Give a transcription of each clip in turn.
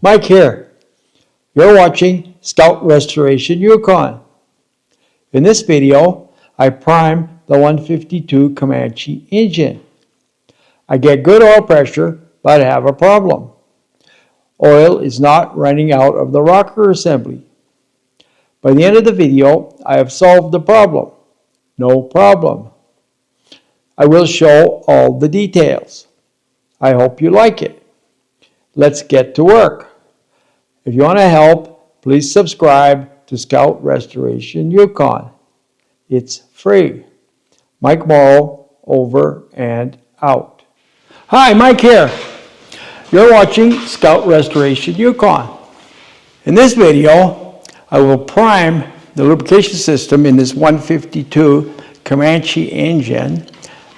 Mike here. You're watching Scout Restoration Yukon. In this video, I prime the 152 Comanche engine. I get good oil pressure, but I have a problem. Oil is not running out of the rocker assembly. By the end of the video, I have solved the problem. No problem. I will show all the details. I hope you like it. Let's get to work. If you want to help, please subscribe to Scout Restoration Yukon. It's free. Mike Morrow, over and out. Hi, Mike here. You're watching Scout Restoration Yukon. In this video, I will prime the lubrication system in this 152 Comanche engine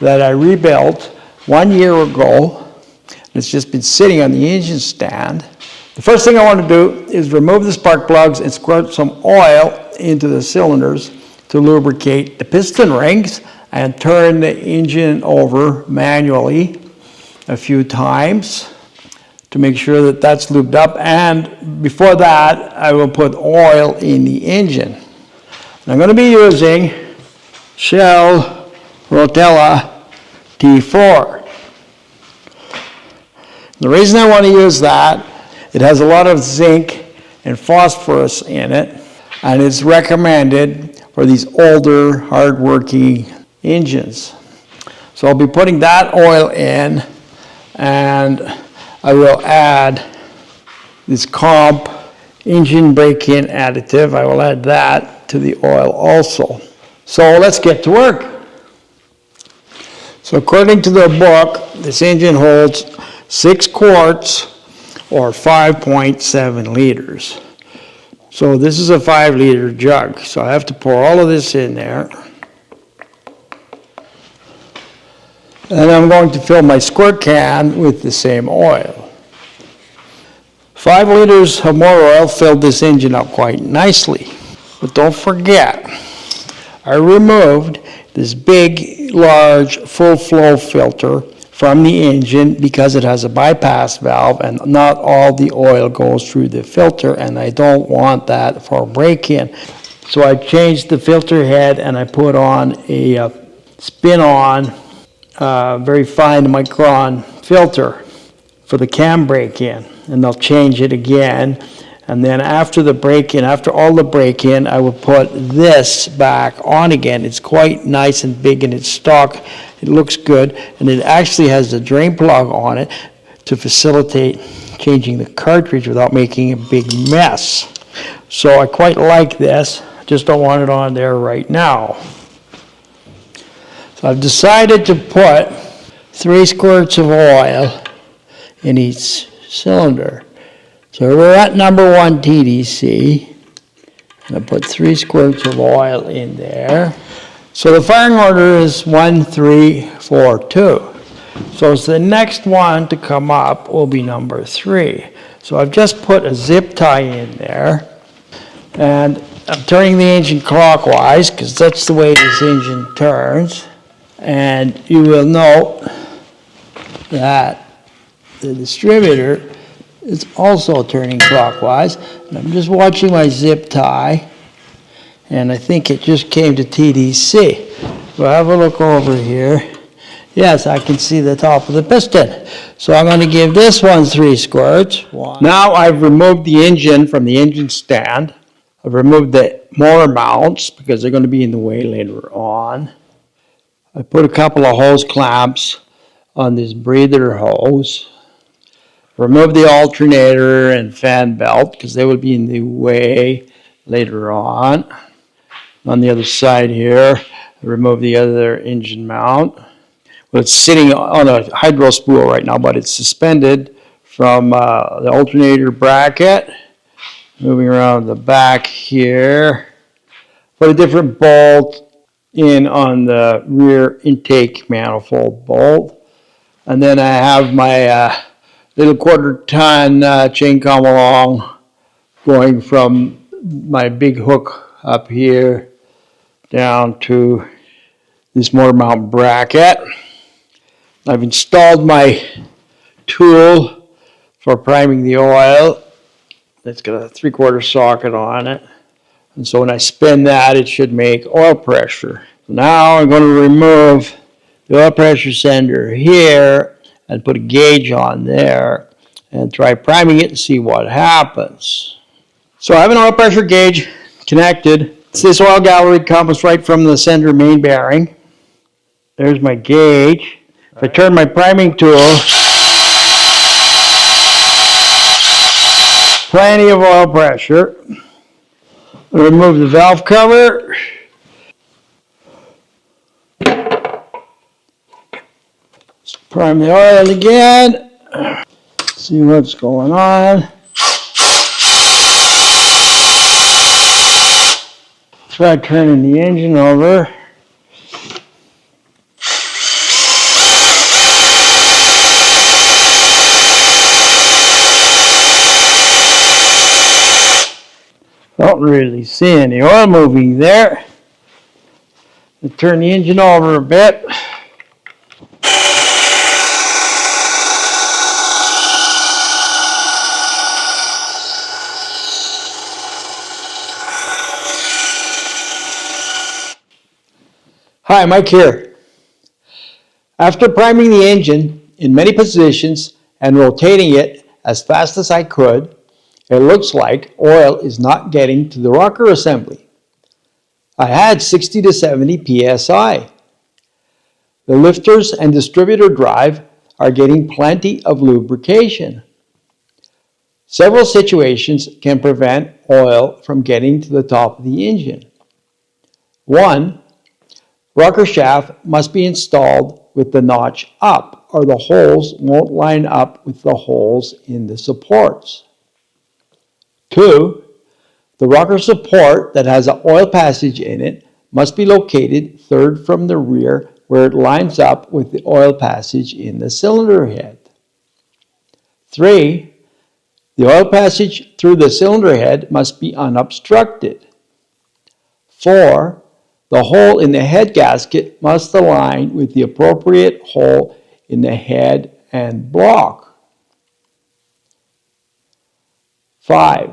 that I rebuilt 1 year ago. It's just been sitting on the engine stand. The first thing I want to do is remove the spark plugs and squirt some oil into the cylinders to lubricate the piston rings and turn the engine over manually a few times to make sure that that's lubed up. And before that, I will put oil in the engine. And I'm going to be using Shell Rotella T4. The reason I want to use that, it has a lot of zinc and phosphorus in it, and it's recommended for these older, hard-working engines. So I'll be putting that oil in, and I will add this comp engine break-in additive. I will add that to the oil also. So let's get to work. So according to the book, this engine holds 6 quarts or 5.7 liters. So this is a 5-liter jug. So I have to pour all of this in there. And I'm going to fill my squirt can with the same oil. 5 liters of more oil filled this engine up quite nicely. But don't forget, I removed this big, large, full flow filter from the engine because it has a bypass valve and not all the oil goes through the filter, and I don't want that for break-in. So I changed the filter head and I put on a spin-on very fine micron filter for the cam break-in, and I'll change it again. And then after the break-in, after all the break-in, I will put this back on again. It's quite nice and big and it's stock. It looks good, and it actually has a drain plug on it to facilitate changing the cartridge without making a big mess. So I quite like this. I just don't want it on there right now. So I've decided to put 3 squirts of oil in each cylinder. So we're at number 1 TDC. And I put 3 squirts of oil in there. So the firing order is 1, 3, 4, 2. So the next one to come up will be number 3. So I've just put a zip tie in there. And I'm turning the engine clockwise because that's the way this engine turns. And you will note that the distributor is also turning clockwise. And I'm just watching my zip tie, and I think it just came to TDC. So have a look over here. Yes, I can see the top of the piston. So I'm going to give this one 3 squirts. Now I've removed the engine from the engine stand. I've removed the motor mounts because they're going to be in the way later on. I put a couple of hose clamps on this breather hose. Remove the alternator and fan belt because they will be in the way later on. On the other side here, I remove the other engine mount. Well, it's sitting on a hydro spool right now, but it's suspended from the alternator bracket. Moving around the back here. Put a different bolt in on the rear intake manifold bolt. And then I have my little 1/4 ton chain come along going from my big hook up here down to this motor mount bracket. I've installed my tool for priming the oil It's got a 3/4 socket on it. And so when I spin that, it should make oil pressure. Now I'm going to remove the oil pressure sender here and put a gauge on there and try priming it and see what happens. So I have an oil pressure gauge connected. This oil gallery comes right from the sender main bearing. There's my gauge. If I turn my priming tool, plenty of oil pressure. Remove the valve cover. Prime the oil again. See what's going on. Try turning the engine over. Don't really see any oil moving there. Let's turn the engine over a bit. Hi, Mike here. After priming the engine in many positions and rotating it as fast as I could, it looks like oil is not getting to the rocker assembly. I had 60 to 70 psi. The lifters and distributor drive are getting plenty of lubrication. Several situations can prevent oil from getting to the top of the engine. 1. Rocker shaft must be installed with the notch up, or the holes won't line up with the holes in the supports. 2. The rocker support that has an oil passage in it must be located third from the rear where it lines up with the oil passage in the cylinder head. 3. The oil passage through the cylinder head must be unobstructed. 4. The hole in the head gasket must align with the appropriate hole in the head and block. 5.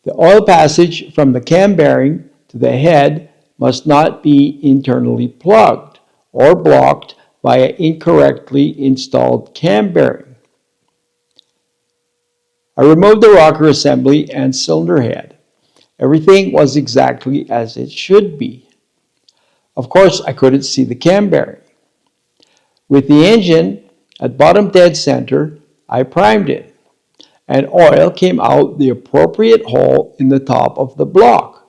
The oil passage from the cam bearing to the head must not be internally plugged or blocked by an incorrectly installed cam bearing. I removed the rocker assembly and cylinder head. Everything was exactly as it should be. Of course, I couldn't see the cam bearing. With the engine at bottom dead center, I primed it, and oil came out the appropriate hole in the top of the block.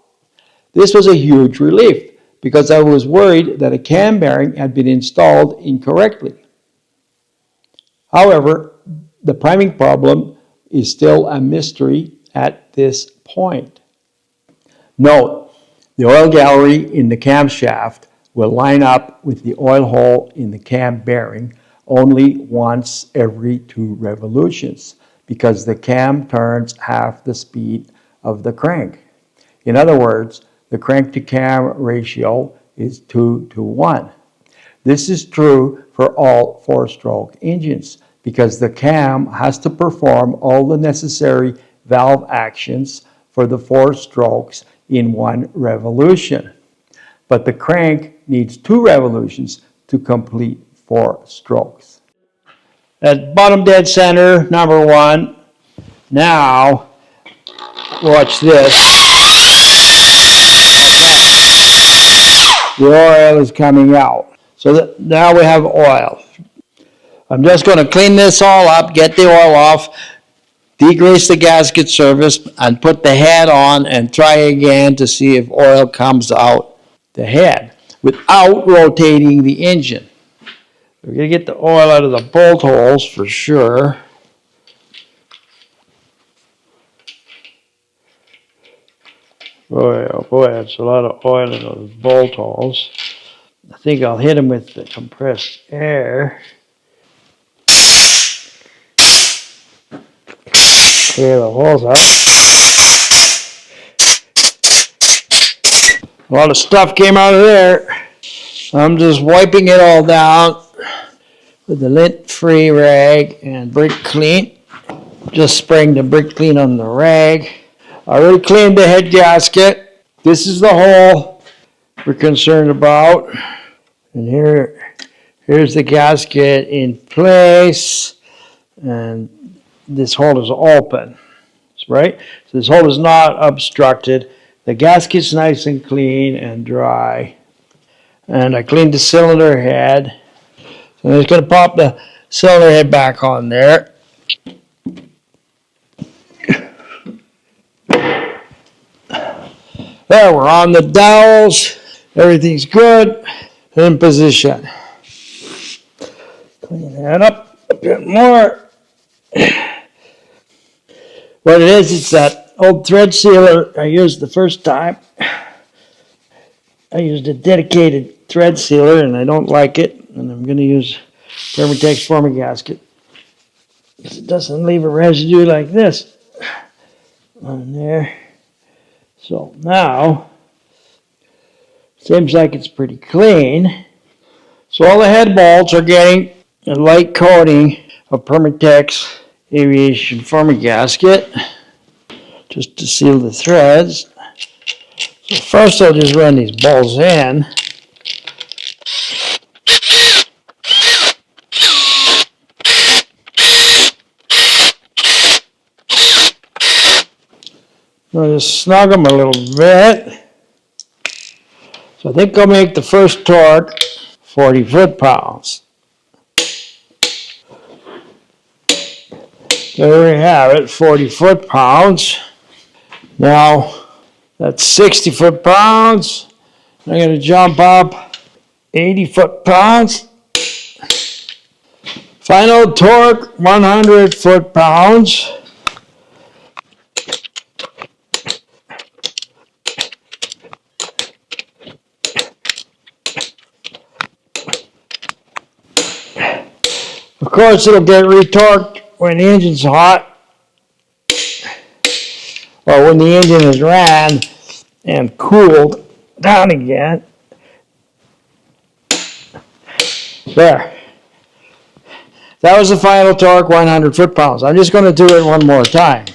This was a huge relief because I was worried that a cam bearing had been installed incorrectly. However, the priming problem is still a mystery at this point. Note, the oil gallery in the camshaft will line up with the oil hole in the cam bearing only once every 2 revolutions because the cam turns half the speed of the crank. In other words, the crank to cam ratio is 2 to 1. This is true for all 4-stroke engines because the cam has to perform all the necessary valve actions for the 4 strokes in 1 revolution. But the crank needs 2 revolutions to complete 4 strokes. At bottom dead center, number 1. Now, watch this. The oil is coming out. So now we have oil. I'm just going to clean this all up, get the oil off, degrease the gasket surface, and put the head on and try again to see if oil comes out the head without rotating the engine. We're going to get the oil out of the bolt holes for sure. Boy, oh boy, that's a lot of oil in those bolt holes. I think I'll hit them with the compressed air. Clear the holes up. A lot of stuff came out of there. I'm just wiping it all down with the lint-free rag and brake clean. Just spraying the brake clean on the rag. I already cleaned the head gasket. This is the hole we're concerned about. And here's the gasket in place. And this hole is open, right? So this hole is not obstructed. The gasket's nice and clean and dry. And I cleaned the cylinder head. So I'm just going to pop the cylinder head back on there. There, we're on the dowels. Everything's good. In position. Clean that up a bit more. What it is, it's that old thread sealer I used the first time. I used a dedicated thread sealer and I don't like it. And I'm going to use Permatex forming gasket. It doesn't leave a residue like this on there. So now, seems like it's pretty clean. So all the head bolts are getting a light coating of Permatex aviation forming gasket just to seal the threads. So first I'll just run these bolts in. I'll just snug them a little bit. So I think I'll make the first torque 40 foot-pounds. There we have it, 40 foot-pounds. Now, that's 60 foot-pounds. I'm going to jump up 80 foot-pounds. Final torque, 100 foot-pounds. Of course, it'll get retorqued when the engine's hot, or when the engine is ran and cooled down again. There. That was the final torque, 100 foot-pounds. I'm just going to do it one more time.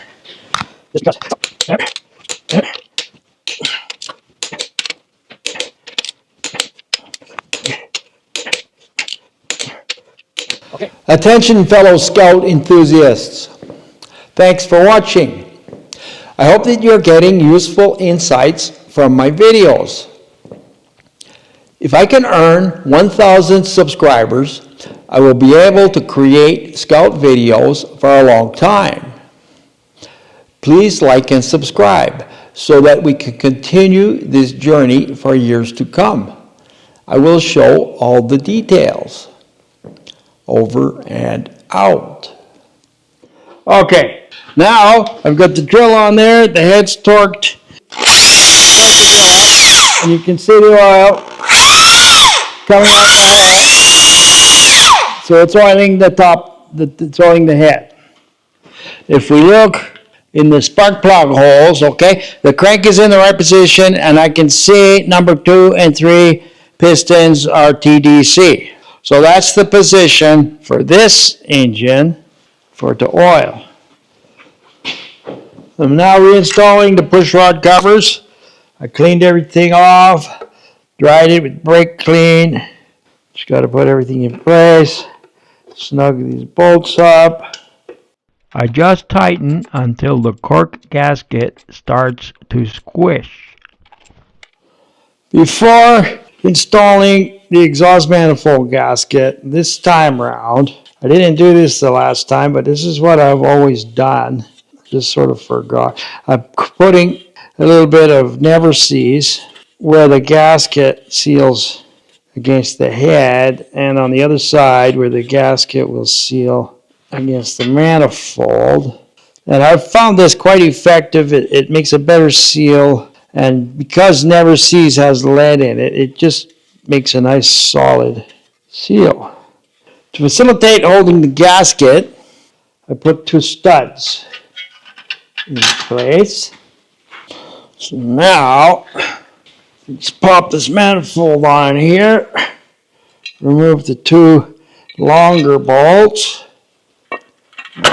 Okay. Attention, fellow Scout enthusiasts. Thanks for watching. I hope that you're getting useful insights from my videos. If I can earn 1,000 subscribers, I will be able to create Scout videos for a long time. Please like and subscribe so that we can continue this journey for years to come. I will show all the details. Over and out. Okay, now I've got the drill on there, the head's torqued, and you can see the oil coming out the head. So it's oiling the top, it's oiling the head. If we look in the spark plug holes, okay, the crank is in the right position and I can see number 2 and 3 pistons are TDC. So that's the position for this engine for the oil. I'm now reinstalling the push rod covers. I cleaned everything off, dried it with brake clean. Just got to put everything in place, snug these bolts up. I just tighten until the cork gasket starts to squish. Before installing the exhaust manifold gasket this time around, I didn't do this the last time, but this is what I've always done. Just sort of forgot. I'm putting a little bit of Never Sees where the gasket seals against the head, and on the other side where the gasket will seal against the manifold. And I've found this quite effective. It makes a better seal, and because Never Sees has lead in it, it just makes a nice solid seal. To facilitate holding the gasket, I put 2 studs in place. So now, let's pop this manifold on here, remove the 2 longer bolts,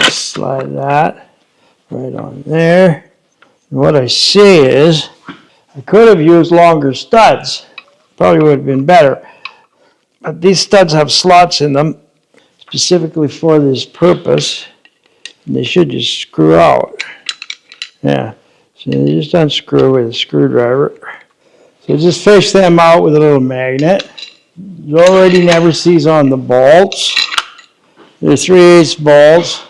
Slide that right on there. And what I see is I could have used longer studs. Probably would have been better. But these studs have slots in them specifically for this purpose. And they should just screw out. Yeah. So you just unscrew with a screwdriver. So just fish them out with a little magnet. You already never sees on the bolts. They're 3/8 bolts.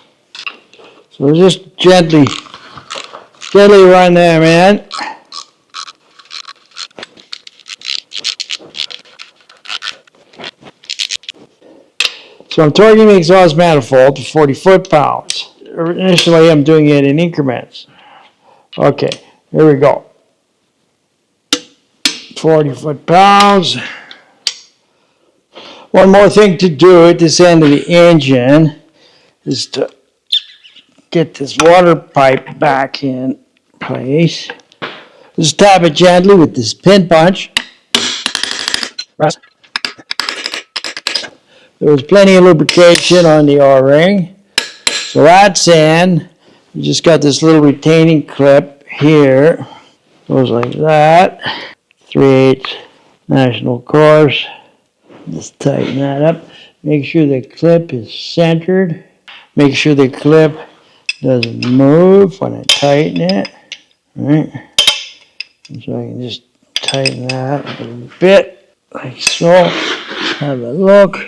So just gently run them in. So I'm torquing the exhaust manifold to 40 foot-pounds. Initially, I'm doing it in increments. Okay, here we go. 40 foot-pounds. One more thing to do at this end of the engine is to get this water pipe back in place. Just tap it gently with this pin punch. There was plenty of lubrication on the O-ring. So that's in. You just got this little retaining clip here. Goes like that. 3/8 national course. Just tighten that up. Make sure the clip is centered. Make sure the clip doesn't move when I tighten it. All right. And so I can just tighten that a little bit, like so. Have a look.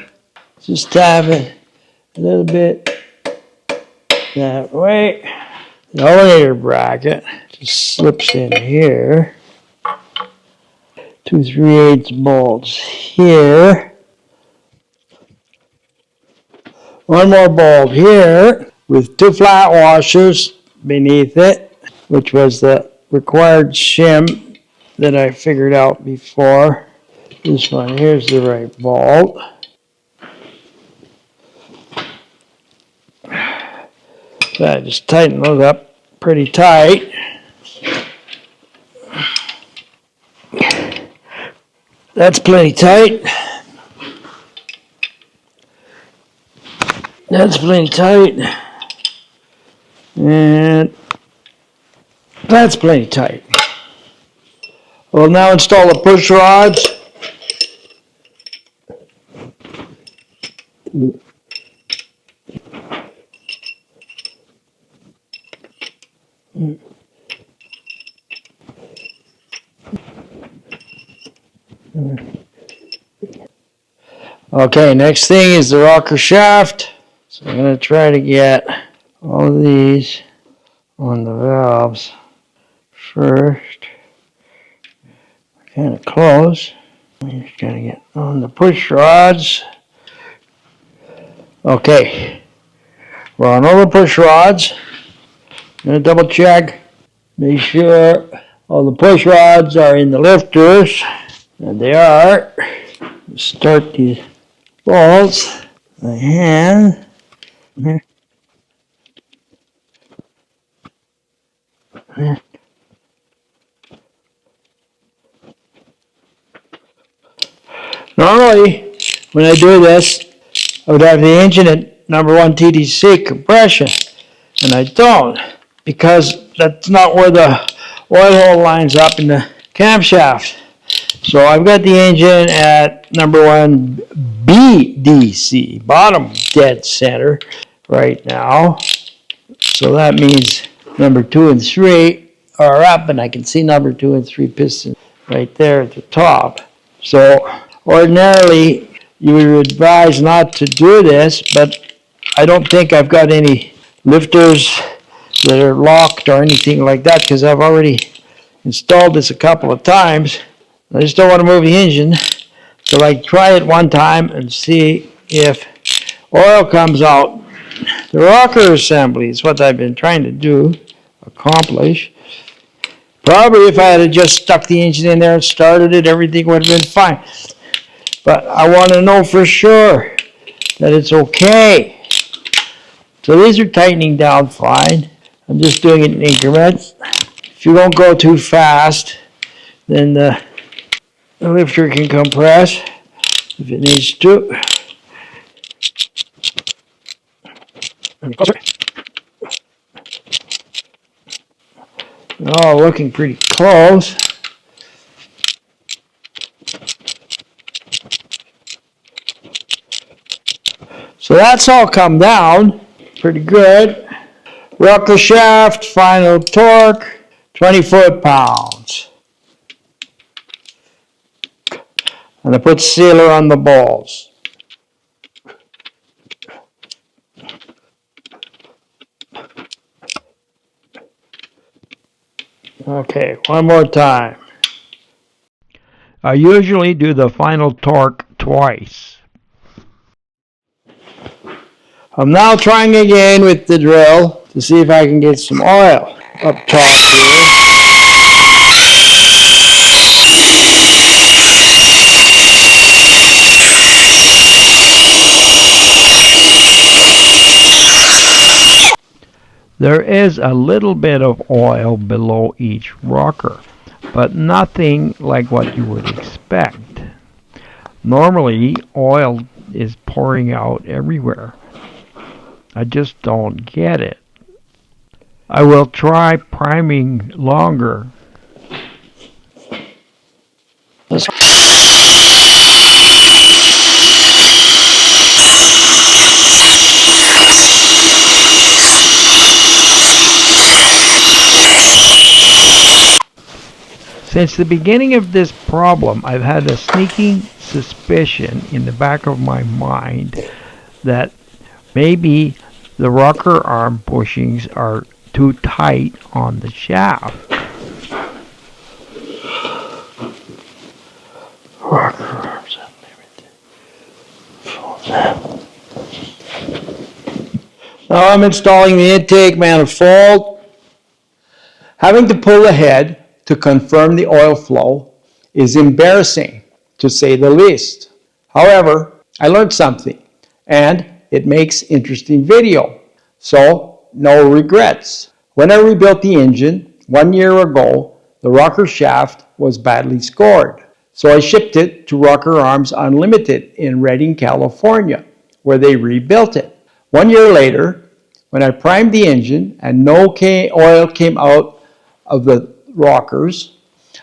Just tap it a little bit that way. The elevator bracket just slips in here. 2 3/8 bolts here. One more bolt here with 2 flat washers beneath it, which was the required shim that I figured out before. This one here's the right bolt. So I just tighten those up pretty tight. That's plenty tight. That's plenty tight. And that's plenty tight. We'll now install the push rods. Okay, next thing is the rocker shaft. So I'm going to try to get all of these on the valves first. Kind of close. I'm just trying to get on the push rods. Okay, we're on all the push rods. I'm going to double check, make sure all the push rods are in the lifters, and they are. Start these bolts by hand. Normally, when I do this, I would have the engine at number 1 TDC compression, and I don't, because that's not where the oil hole lines up in the camshaft. So I've got the engine at number 1 BDC, bottom dead center, right now. So that means number 2 and 3 are up, and I can see number 2 and 3 pistons right there at the top. So ordinarily, you would advise not to do this, but I don't think I've got any lifters that are locked or anything like that, because I've already installed this a couple of times. I just don't want to move the engine, so I try it one time and see if oil comes out. The rocker assembly is what I've been trying to accomplish. Probably if I had just stuck the engine in there and started it, everything would have been fine. But I want to know for sure that it's okay. So these are tightening down fine. I'm just doing it in increments. If you don't go too fast, then the lifter can compress if it needs to. Oh, looking pretty close. So that's all come down pretty good. Rocker shaft, final torque, 20 foot-pounds. And I put sealer on the balls. Okay, one more time. I usually do the final torque twice. I'm now trying again with the drill to see if I can get some oil up top here. There is a little bit of oil below each rocker, but nothing like what you would expect. Normally, oil is pouring out everywhere. I just don't get it. I will try priming longer. Since the beginning of this problem, I've had a sneaking suspicion in the back of my mind that maybe the rocker arm bushings are too tight on the shaft. Rocker arms unlimited. Now I'm installing the intake manifold. Having to pull the head to confirm the oil flow is embarrassing, to say the least. However, I learned something, and it makes interesting video, so no regrets. When I rebuilt the engine 1 year ago, the rocker shaft was badly scored, so I shipped it to Rocker Arms Unlimited in Redding, California, where they rebuilt it. 1 year later, when I primed the engine and no oil came out of the rockers,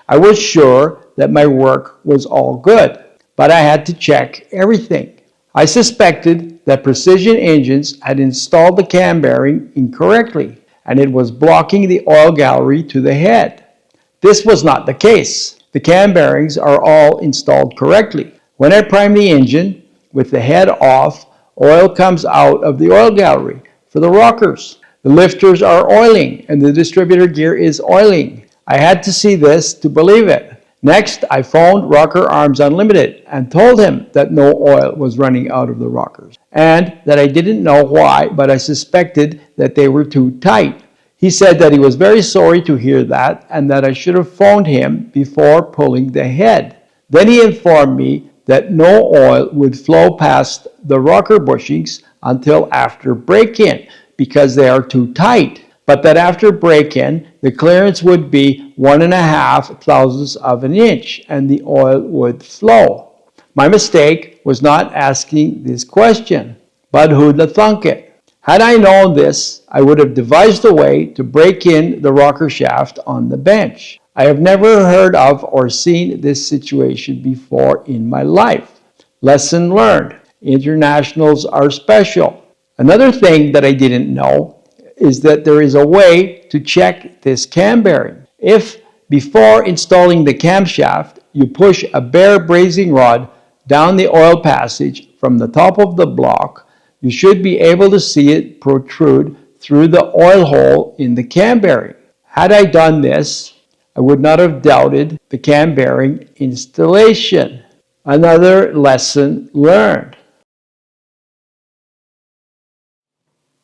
I was sure that my work was all good, but I had to check everything. I suspected that Precision Engines had installed the cam bearing incorrectly, and it was blocking the oil gallery to the head. This was not the case. The cam bearings are all installed correctly. When I prime the engine, with the head off, oil comes out of the oil gallery for the rockers. The lifters are oiling, and the distributor gear is oiling. I had to see this to believe it. Next, I phoned Rocker Arms Unlimited and told him that no oil was running out of the rockers, and that I didn't know why, but I suspected that they were too tight. He said that he was very sorry to hear that, and that I should have phoned him before pulling the head. Then he informed me that no oil would flow past the rocker bushings until after break-in, because they are too tight, but that after break-in, the clearance would be 1.5 thousandths of an inch and the oil would flow. My mistake was not asking this question, but who'd have thunk it? Had I known this, I would have devised a way to break in the rocker shaft on the bench. I have never heard of or seen this situation before in my life. Lesson learned. Internationals are special. Another thing that I didn't know is that there is a way to check this cam bearing. If before installing the camshaft, you push a bare brazing rod down the oil passage from the top of the block, you should be able to see it protrude through the oil hole in the cam bearing. Had I done this, I would not have doubted the cam bearing installation. Another lesson learned.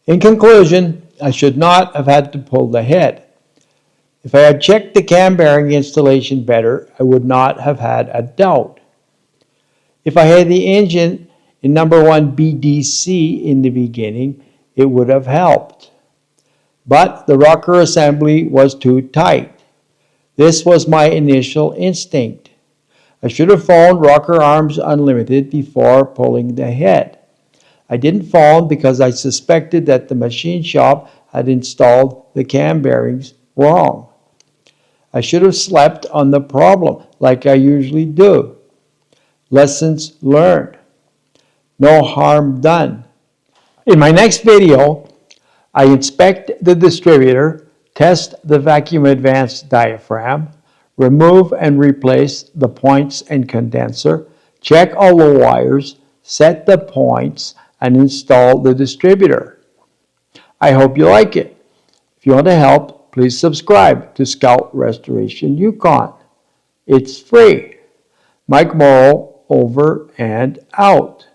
In conclusion, I should not have had to pull the head. If I had checked the cam bearing installation better, I would not have had a doubt. If I had the engine in number 1 BDC in the beginning, it would have helped. But the rocker assembly was too tight. This was my initial instinct. I should have phoned Rocker Arms Unlimited before pulling the head. I didn't phone because I suspected that the machine shop had installed the cam bearings wrong. I should have slept on the problem like I usually do. Lessons learned. No harm done. In my next video, I inspect the distributor, test the vacuum advance diaphragm, remove and replace the points and condenser, check all the wires, set the points, and install the distributor. I hope you like it. If you want to help, please subscribe to Scout Restoration Yukon. It's free. Mike Morrow, over and out.